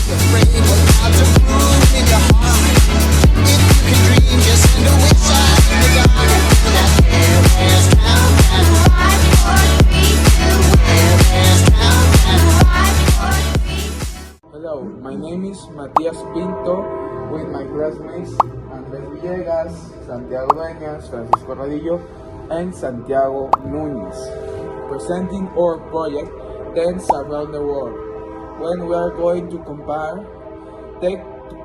Hello, my name is Matías Pinto with my classmates Andrés Villegas, Santiago Dueñas, Radillo, and Santiago Núñez, presenting our project Dance Around the World, when we are going to compare the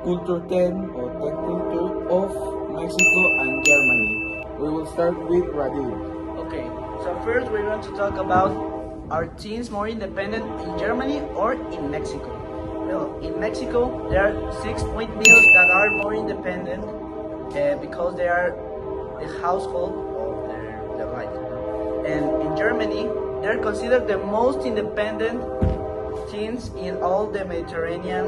culture 10 or 10 culture of Mexico and Germany. We will start with radillo. Okay, so first we're going to talk about are teens more independent in Germany or in Mexico? Well, in Mexico there are 6 males that are more independent because they are the household of their life. And in Germany, they're considered the most independent teens in all the Mediterranean.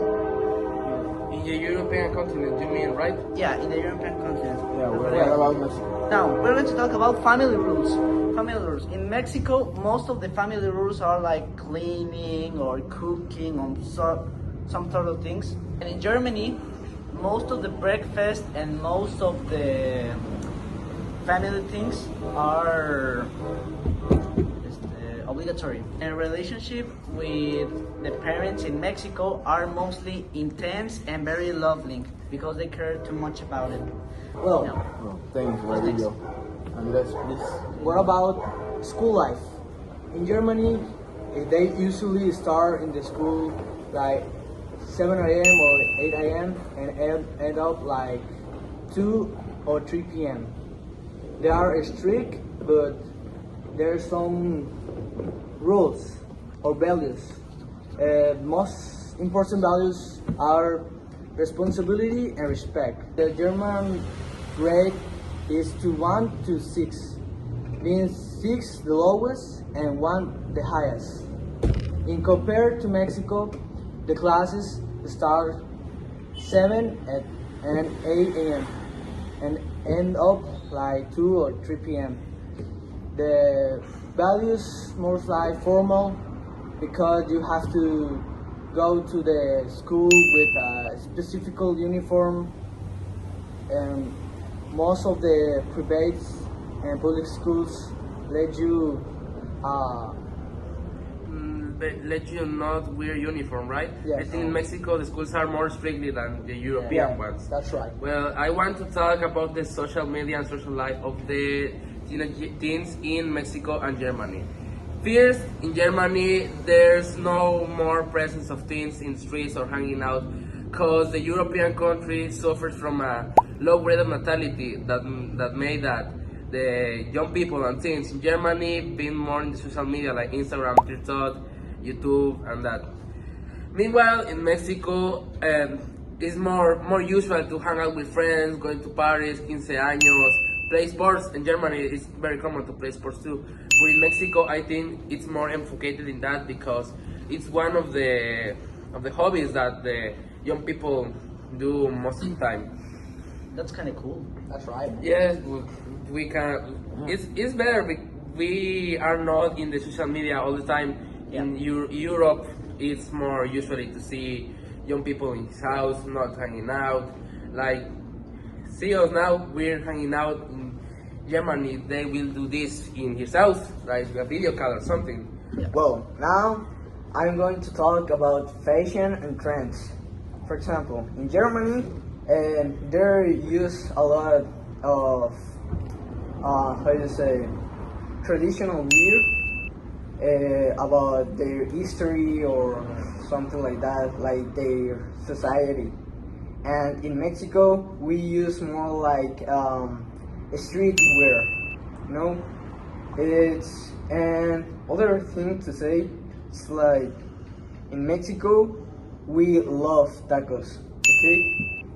In the European continent, you mean, right? Yeah, in the European continent. Yeah, we're about Mexico. Now, we're going to talk about family rules. Family rules. In Mexico, most of the family rules are like cleaning or cooking or some sort of things. And in Germany, most of the breakfast and most of the family things are obligatory. And relationship with the parents in Mexico are mostly intense and very loving because they care too much about it. Well, Oh, thanks, radillo. Andrés, please. what about school life? In Germany, they usually start in the school like 7 a.m. or 8 a.m. and end up like 2 or 3 p.m. They are strict, but there are some rules or values. Most important values are responsibility and respect. The German grade is to 1 to 6, means 6 the lowest and 1 the highest. In compared to Mexico, the classes start 7 and 8 a.m. and end up like 2 or 3 p.m. The values most like formal because you have to go to the school with a specific uniform, and most of the private and public schools let you Let you not wear uniform, right? Yes. I think in Mexico the schools are more strictly than the European ones. That's right. Well, I want to talk about the social media and social life of the teens in Mexico and Germany. First, in Germany, there's no more presence of teens in streets or hanging out because the European country suffers from a low rate of natality that made that the young people and teens in Germany being more in the social media like Instagram, TikTok, YouTube, and that. Meanwhile, in Mexico, it's more usual to hang out with friends, going to parties, 15 años, play sports. In Germany, it's very common to play sports too. But in Mexico, I think it's more enfocated in that because it's one of the hobbies that the young people do most of the time. That's kind of cool. That's right. Yes, we can. It's better. We are not in the social media all the time. Yeah. In Europe, it's more usually to see young people in his house, not hanging out. Like, see us now, we're hanging out in Germany. They will do this in his house, like a video call or something. Well, now I'm going to talk about fashion and trends. For example, in Germany, they use a lot of traditional wear about their history or something like that, like their society. And in Mexico, we use more like street wear, you know. It's and other thing to say, it's like in Mexico, we love tacos. Okay,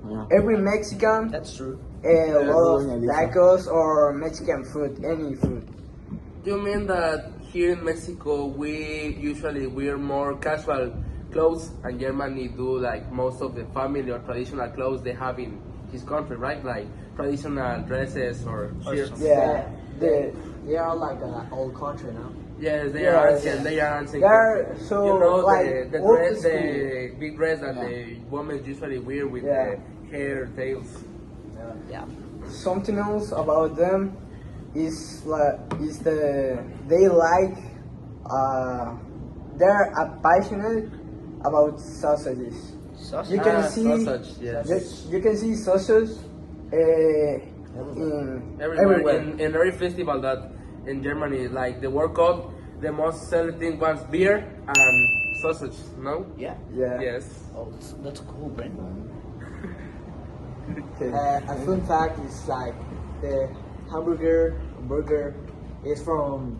Yeah. every Mexican That's true. loves Dueñas. tacos or Mexican food, any food. You mean that here in Mexico we usually wear more casual clothes, and Germany do like most of the family or traditional clothes they have in his country, right? Like traditional dresses or shirts. Yeah, they are like an old country now. Yes, they Yes. are ancient. They are ancient. They're so, you know like, the old dress, school. the big dress that Yeah. the women usually wear with Yeah. the hair, tails. Yeah. Something else about them is they like they're passionate about sausages. Sausage. You can see sausage, yes. you can see sausage everywhere. In every festival that in Germany, like the World Cup, the most selling thing was beer and sausage. No? Yeah. Yeah. Yes. Oh, that's cool, Brent. Okay. A fun fact is like the burger is from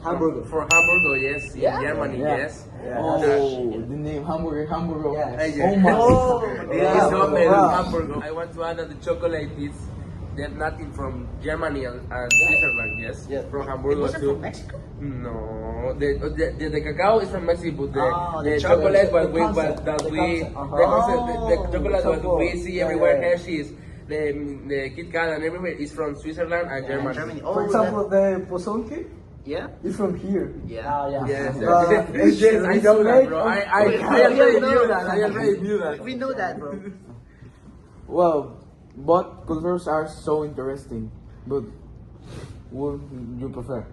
Hamburger. For Hamburger, yes. Yeah? In Germany, Yeah. yes. Yeah. Oh, the name hamburger. Yes. Yeah. Oh my. Oh, Yeah, Yeah, it's homemade wow. Hamburger. I want to add that the chocolate is there's nothing from Germany and Switzerland, yes. Yeah. From It Hamburger wasn't too. from Mexico? No, the cacao is from Mexico, but The the chocolate, chocolate what the we concept, that the we concept, the, uh-huh. concept, the chocolate what Chocolate. we see Yeah, everywhere, yeah. Hershey's, the Kit Kat and everywhere is from Switzerland and Germany. Germany. For Oh, example, the pozonque Yeah? is from here. Yeah. Yeah. Yes, It's- yes, I it's know that, made bro. of- I We already know knew that. that. I already knew that. We know that, bro. Well, both cultures are so interesting, but what you prefer?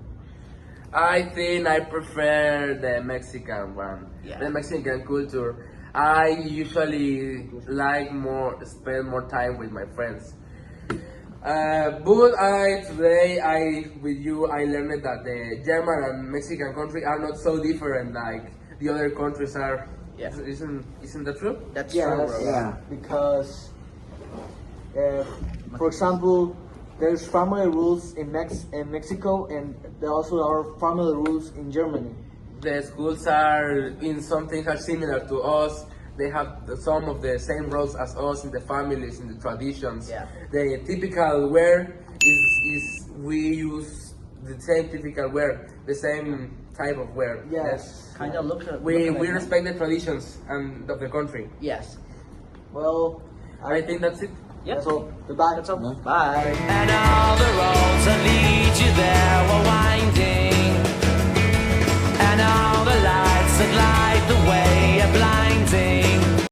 I think I prefer the Mexican one, Yeah. the Mexican culture. I usually spend more time with my friends. But today with you I learned that the German and Mexican country are not so different like the other countries are. Yeah. Isn't that true? That's Yes, true, bro. Yeah. because for example, there's family rules in Mexico, and there also are family rules in Germany. The schools are in some things are similar to us. They have some of the same roles as us in the families, in the traditions. Yeah. The typical wear is we use the same typical wear, the same type of wear. Yes. Kind of look at We looking like respect the traditions and of the country. that. Yes. Well, I think that's it. Yeah. that's all. Goodbye. That's all. Yeah. Bye. And all the roads that lead you